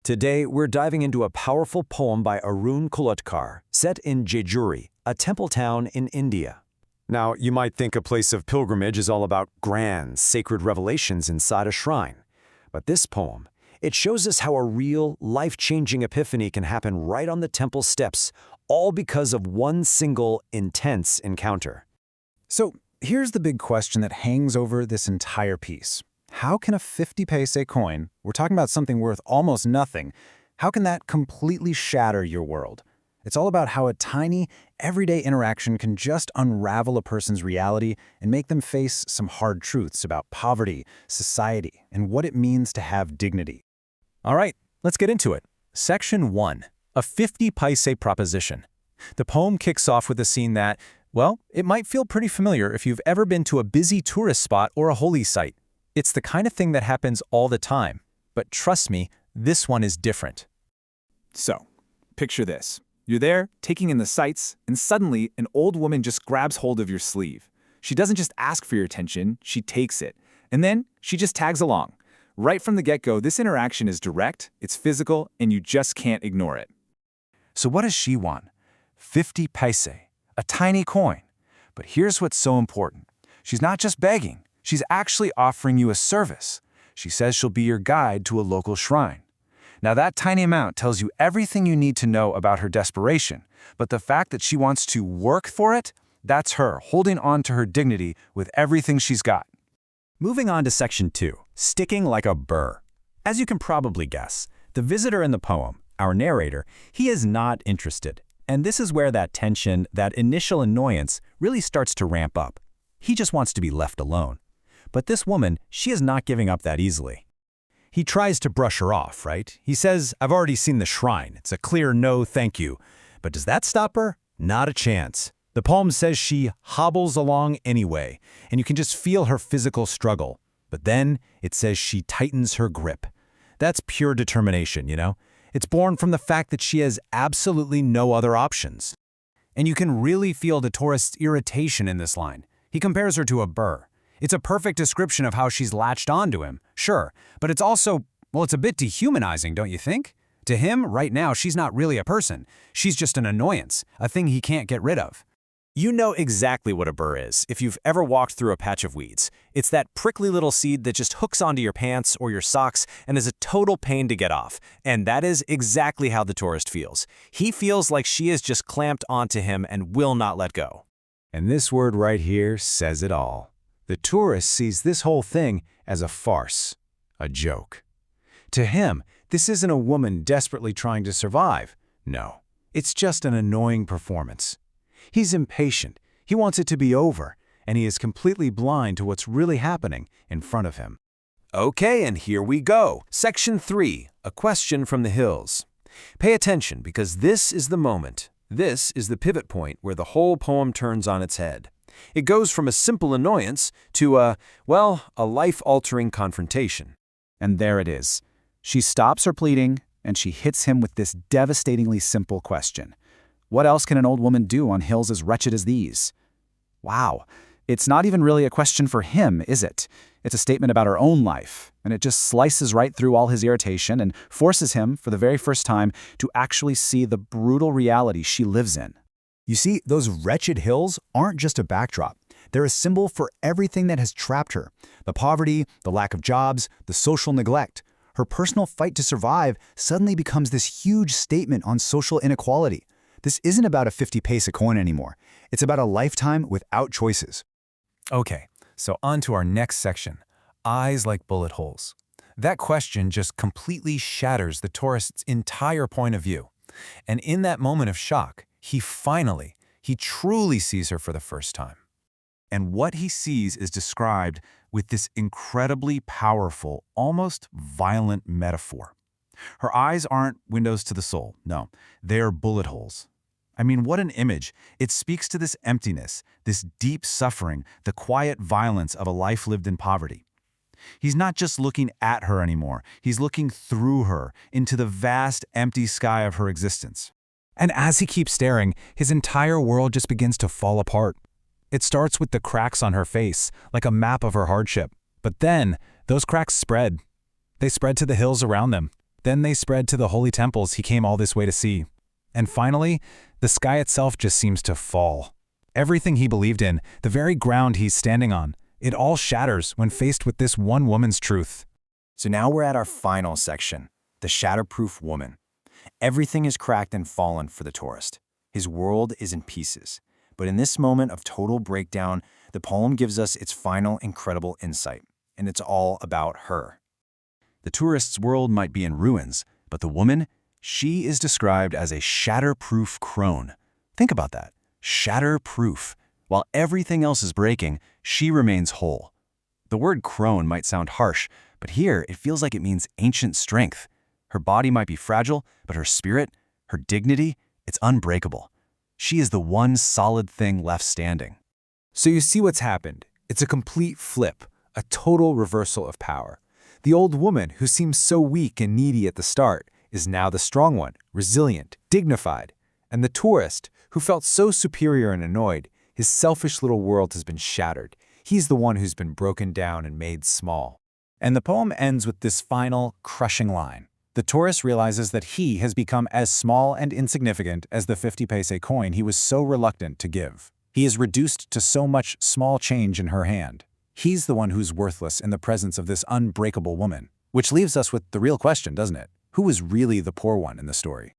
Today, we're diving into a powerful poem by Arun Kolatkar, set in Jejuri, a temple town in India. Now, you might think a place of pilgrimage is all about grand, sacred revelations inside a shrine. But this poem, it shows us how a real, life-changing epiphany can happen right on the temple steps, all because of one single, intense encounter. So here's the big question that hangs over this entire piece. How can a 50 paise coin, we're talking about something worth almost nothing, how can that completely shatter your world? It's all about how a tiny, everyday interaction can just unravel a person's reality and make them face some hard truths about poverty, society, and what it means to have dignity. All right, let's get into it. Section 1. A 50 paise proposition. The poem kicks off with a scene that, well, it might feel pretty familiar if you've ever been to a busy tourist spot or a holy site. It's the kind of thing that happens all the time. But trust me, this one is different. So, picture this. You're there, taking in the sights, and suddenly an old woman just grabs hold of your sleeve. She doesn't just ask for your attention, she takes it. And then she just tags along. Right from the get-go, this interaction is direct, it's physical, and you just can't ignore it. So what does she want? 50 paise, a tiny coin. But here's what's so important. She's not just begging. She's actually offering you a service. She says she'll be your guide to a local shrine. Now that tiny amount tells you everything you need to know about her desperation, but the fact that she wants to work for it, that's her holding on to her dignity with everything she's got. Moving on to Section 2, sticking like a burr. As you can probably guess, the visitor in the poem, our narrator, he is not interested. And this is where that tension, that initial annoyance, really starts to ramp up. He just wants to be left alone. But this woman, she is not giving up that easily. He tries to brush her off, right? He says, "I've already seen the shrine. It's a clear no thank you." But does that stop her? Not a chance. The poem says she hobbles along anyway, and you can just feel her physical struggle. But then it says she tightens her grip. That's pure determination, you know? It's born from the fact that she has absolutely no other options. And you can really feel the tourist's irritation in this line. He compares her to a burr. It's a perfect description of how she's latched onto him, sure, but it's also, well, it's a bit dehumanizing, don't you think? To him, right now, she's not really a person. She's just an annoyance, a thing he can't get rid of. You know exactly what a burr is if you've ever walked through a patch of weeds. It's that prickly little seed that just hooks onto your pants or your socks and is a total pain to get off. And that is exactly how the tourist feels. He feels like she is just clamped onto him and will not let go. And this word right here says it all. The tourist sees this whole thing as a farce, a joke. To him, this isn't a woman desperately trying to survive. No, it's just an annoying performance. He's impatient, he wants it to be over, and he is completely blind to what's really happening in front of him. Okay, and here we go. Section 3, a question from the hills. Pay attention because this is the moment. This is the pivot point where the whole poem turns on its head. It goes from a simple annoyance to a life-altering confrontation. And there it is. She stops her pleading, and she hits him with this devastatingly simple question. What else can an old woman do on hills as wretched as these? Wow, it's not even really a question for him, is it? It's a statement about her own life, and it just slices right through all his irritation and forces him, for the very first time, to actually see the brutal reality she lives in. You see, those wretched hills aren't just a backdrop. They're a symbol for everything that has trapped her. The poverty, the lack of jobs, the social neglect. Her personal fight to survive suddenly becomes this huge statement on social inequality. This isn't about a 50 paise coin anymore. It's about a lifetime without choices. Okay, so on to our next section, eyes like bullet holes. That question just completely shatters the tourist's entire point of view. And in that moment of shock, he truly sees her for the first time. And what he sees is described with this incredibly powerful, almost violent metaphor. Her eyes aren't windows to the soul, no, they're bullet holes. I mean, what an image. It speaks to this emptiness, this deep suffering, the quiet violence of a life lived in poverty. He's not just looking at her anymore, he's looking through her, into the vast, empty sky of her existence. And as he keeps staring, his entire world just begins to fall apart. It starts with the cracks on her face, like a map of her hardship. But then, those cracks spread. They spread to the hills around them. Then they spread to the holy temples he came all this way to see. And finally, the sky itself just seems to fall. Everything he believed in, the very ground he's standing on, it all shatters when faced with this one woman's truth. So now we're at our final section, the shatterproof woman. Everything is cracked and fallen for the tourist. His world is in pieces. But in this moment of total breakdown, the poem gives us its final incredible insight, and it's all about her. The tourist's world might be in ruins, but the woman, she is described as a shatterproof crone. Think about that. Shatterproof. While everything else is breaking, she remains whole. The word crone might sound harsh, but here it feels like it means ancient strength. Her body might be fragile, but her spirit, her dignity, it's unbreakable. She is the one solid thing left standing. So you see what's happened. It's a complete flip, a total reversal of power. The old woman, who seemed so weak and needy at the start, is now the strong one, resilient, dignified. And the tourist, who felt so superior and annoyed, his selfish little world has been shattered. He's the one who's been broken down and made small. And the poem ends with this final, crushing line. The tourist realizes that he has become as small and insignificant as the 50 paise coin he was so reluctant to give. He is reduced to so much small change in her hand. He's the one who's worthless in the presence of this unbreakable woman. Which leaves us with the real question, doesn't it? Who is really the poor one in the story?